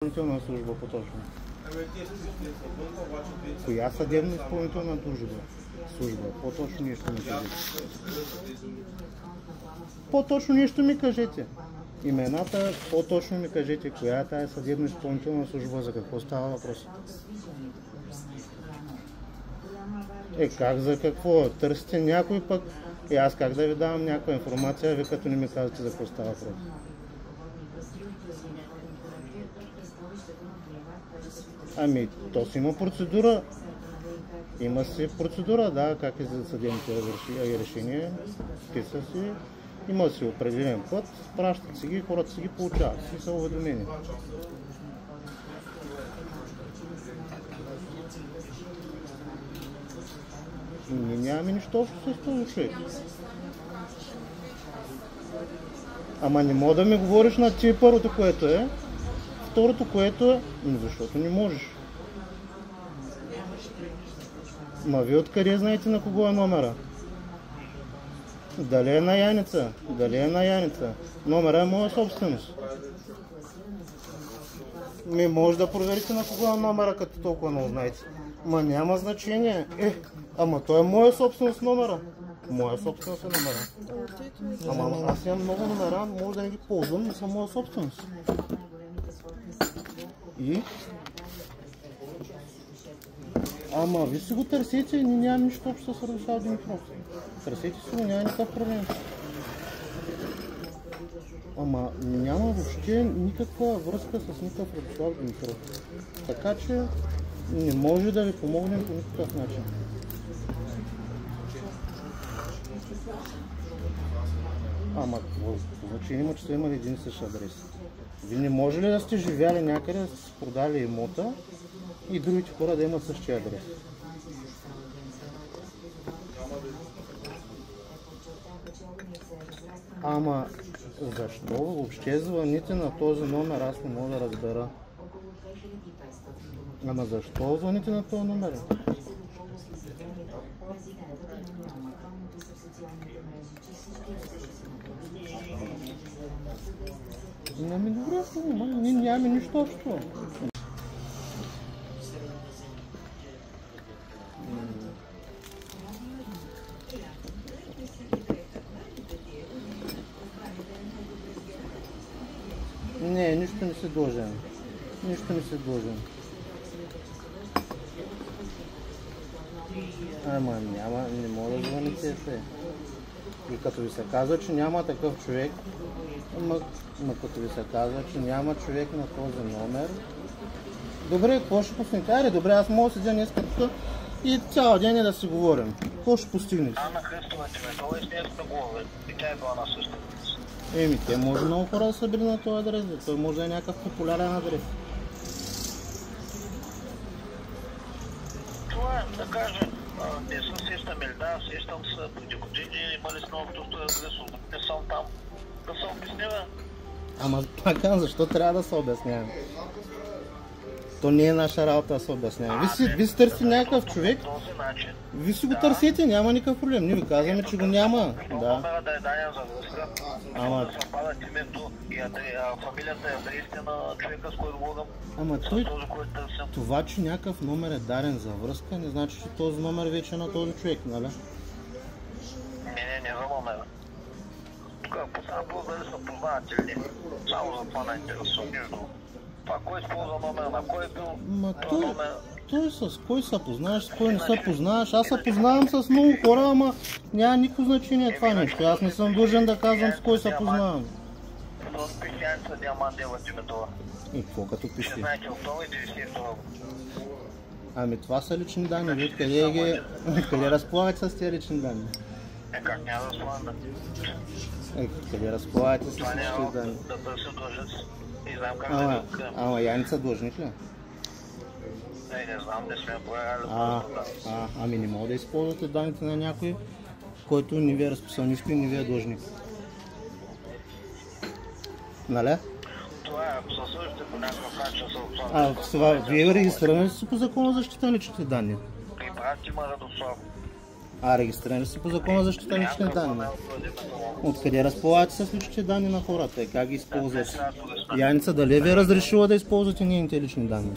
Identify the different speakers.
Speaker 1: изпълнителна служба по-точно? Коя съдебна изпълнителна служба? По-точно нещо ми кажете. По-точно нещо ми кажете. Имената, по-точно ми кажете, коя е тая съдебна изпълнителна служба, за какво става въпрос? Как за какво? Търсите някой пък и аз как да ви давам някаква информация, ви като не ми казвате за какво става въпрос? Ами, то си има процедура. Има си процедура, да, как е за съдебните решения, писа си, има си определен път, пращат си ги, хората си ги получават, си са уведомени. Ние нямаме нищо общо с този човек. Ама не мога да ми говориш на ти първото, което е. Второто, което е, защото не можеш. Ма вие откъде знаете на кого е номера? Дали е на Яница? Дали е на Яница? Номера е моя собственост. Може да проверите на кого е номера, като толкова много знаете. Ма няма значение. Ама той е моя собственост номера. Моя собственост е номера. Ама аз имам много номера, може да не ги ползвам, но са моя собственост. И? Ама ви си го търсете и нямам нищо общо с Радослав Димитров. Търсете си го, няма никакъв проблем. Ама няма въобще никаква връзка с никакъв Радослав Димитров. Така че не може да ви помогнем по никакъв начин. Ама какво значение има, че са имали един и същ адрес? Вие не може ли да сте живяли някъде, да сте си продали имота и другите хора да имат същия адрес? Ама защо въобще звъните на този номер, аз не мога да разбера. Ама защо звъните на този номер? Ами добре, ние нямаме нищо общо. Не, нищо не си дължен. Нищо не си дължен. Ама няма, не мога да звъните се. И като ви се казва, че няма такъв човек, но като ви се казва, че няма човек на този номер, добре, какво ще постигнете? Айде, добре, аз мога да седя днес тук и цял ден да си говорим. Какво ще постигнете?
Speaker 2: Ана Христова Димитрова и с нея сме говорили. И тя е била на същата.
Speaker 1: Те може много хора да са били на този адрес, той може да е някакъв популярен адрес.
Speaker 2: Това е, да кажем, не се сещам или да, сещам се, преди години имали с новото адрес, не съм там, да се обяснява.
Speaker 1: Ама пак защо трябва да се обяснявам? То не е наша работа да се обясняваме. Ви си търсите някакъв човек, ви си го търсите, няма никакъв проблем. Ние ви казваме, че го няма.
Speaker 2: Номера да е даден за връзка, да съвпадат името и фамилията и адресите на човека, с който говорим, с този, който търсим.
Speaker 1: Това, че някакъв номер е даден за връзка, не значи, че този номер вече е на този човек, нали?
Speaker 2: Не за номера. Тук поставя по дали са познати или не. Само за това не интересува нищо. Това кой използва номер, на кой е бил номер?
Speaker 1: Той с кой се познаваш, с кой не се познаваш. Аз се познавам с много хора, ама няма никакво значение това нещо. Аз не съм длъжен да казвам с кой се познавам.
Speaker 2: Като пише Яница Диамант Дева Димитрова.
Speaker 1: И какво като пише?
Speaker 2: 16 октомври 1992 година.
Speaker 1: Ами това са лични данни. Къде разполагате с тези лични данни?
Speaker 2: Как няма да разполагам?
Speaker 1: Къде разполагате с
Speaker 2: това
Speaker 1: лични данни?
Speaker 2: Да търся длъжец. Не знам как да ви открием.
Speaker 1: Ама Яница длъжник ли?
Speaker 2: Не знам, не сме проверяли.
Speaker 1: Ами не мога да използвате данните на някой, който не ви е разписал нищо и не ви е длъжник. Нали?
Speaker 2: Това е, ако се съждате по някакъв начин са
Speaker 1: това, вие регистрирани си по закона за защита на личните данни.
Speaker 2: И брат има Радослав.
Speaker 1: А регистрирани си по закона за защита на лични данни. Откъде разполагате с личните данни на хората? Как ги използвате? Яница, дали ви е разрешила да използвате нейните лични данни?